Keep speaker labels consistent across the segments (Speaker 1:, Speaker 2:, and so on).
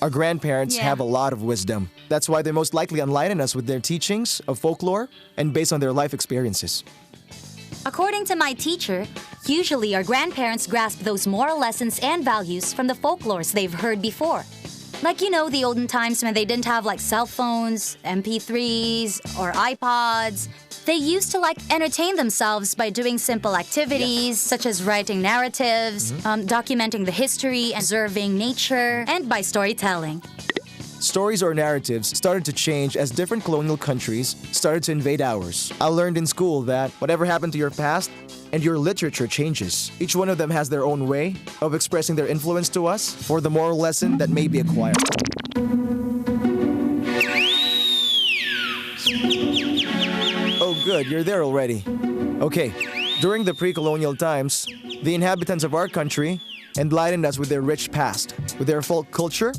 Speaker 1: Our grandparents have a lot of wisdom. That's why they most likely enlighten us with their teachings of folklore and based on their life experiences.
Speaker 2: According to my teacher, usually our grandparents grasp those moral lessons and values from the folklores they've heard before. Like, the olden times when they didn't have cell phones, MP3s, or iPods. They used to entertain themselves by doing simple activities such as writing narratives, documenting the history, observing nature, and by storytelling.
Speaker 1: Stories or narratives started to change as different colonial countries started to invade ours. I learned in school that whatever happened to your past and your literature changes. Each one of them has their own way of expressing their influence to us for the moral lesson that may be acquired. Oh good, you're there already. Okay, during the pre-colonial times, the inhabitants of our country enlightened us with their rich past, with their folk culture,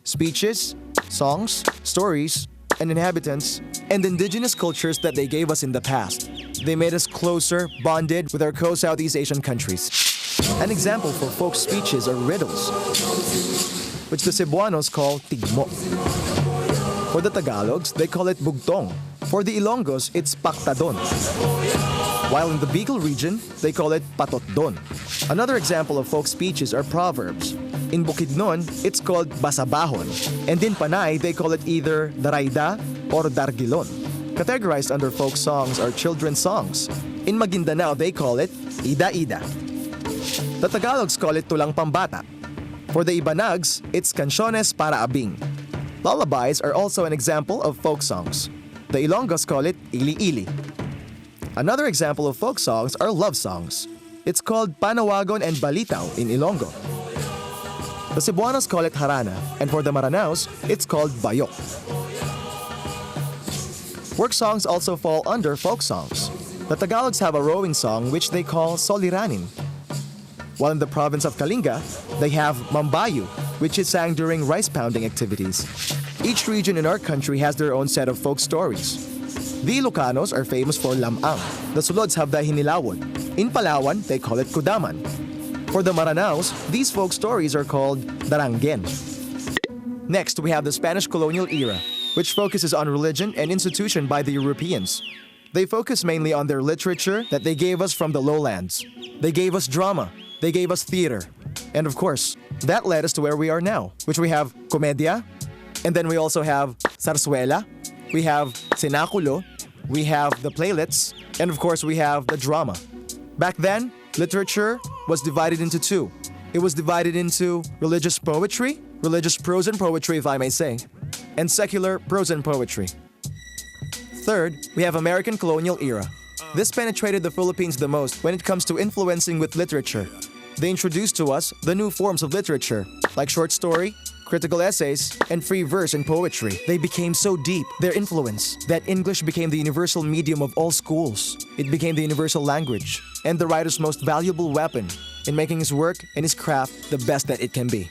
Speaker 1: speeches, songs, stories, and inhabitants, and indigenous cultures that they gave us in the past. They made us closer, bonded with our co-Southeast Asian countries. An example for folk speeches are riddles, which the Cebuanos call tigmo. For the Tagalogs, they call it bugtong. For the Ilonggos, it's paktadon. While in the Bicol region, they call it patotdon. Another example of folk speeches are proverbs. In Bukidnon, it's called basabahon. And in Panay, they call it either darayda or dargilon. Categorized under folk songs are children's songs. In Maguindanao, they call it ida-ida. The Tagalogs call it tulang pambata. For the Ibanags, it's canciones para abing. Lullabies are also an example of folk songs. The Ilonggos call it ili-ili. Another example of folk songs are love songs. It's called panawagon and balitaw in Ilonggo. The Cebuanos call it harana, and for the Maranaos, it's called bayok. Work songs also fall under folk songs. The Tagalogs have a rowing song which they call soliranin. While in the province of Kalinga, they have mambayu, which is sang during rice pounding activities. Each region in our country has their own set of folk stories. The Ilocanos are famous for lamang. The Sulods have the hinilawon. In Palawan, they call it kudaman. For the Maranaos, these folk stories are called darangen. Next, we have the Spanish colonial era, which focuses on religion and institution by the Europeans. They focus mainly on their literature that they gave us from the lowlands. They gave us drama. They gave us theater. And of course, that led us to where we are now, which we have comedia, and then we also have zarzuela, we have cenaculo, we have the playlets, and of course we have the drama. Back then, literature was divided into two. It was divided into religious poetry, religious prose and poetry if I may say, and secular prose and poetry. Third, we have American colonial era. This penetrated the Philippines the most when it comes to influencing with literature. They introduced to us the new forms of literature, like short story, critical essays, and free verse and poetry. They became so deep, their influence, that English became the universal medium of all schools. It became the universal language, and the writer's most valuable weapon in making his work and his craft the best that it can be.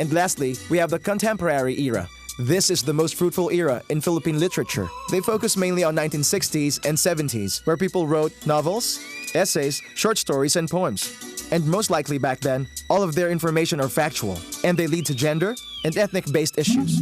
Speaker 1: And lastly, we have the contemporary era. This is the most fruitful era in Philippine literature. They focus mainly on 1960s and 70s, where people wrote novels, essays, short stories, and poems. And most likely back then, all of their information are factual, and they lead to gender and ethnic-based issues.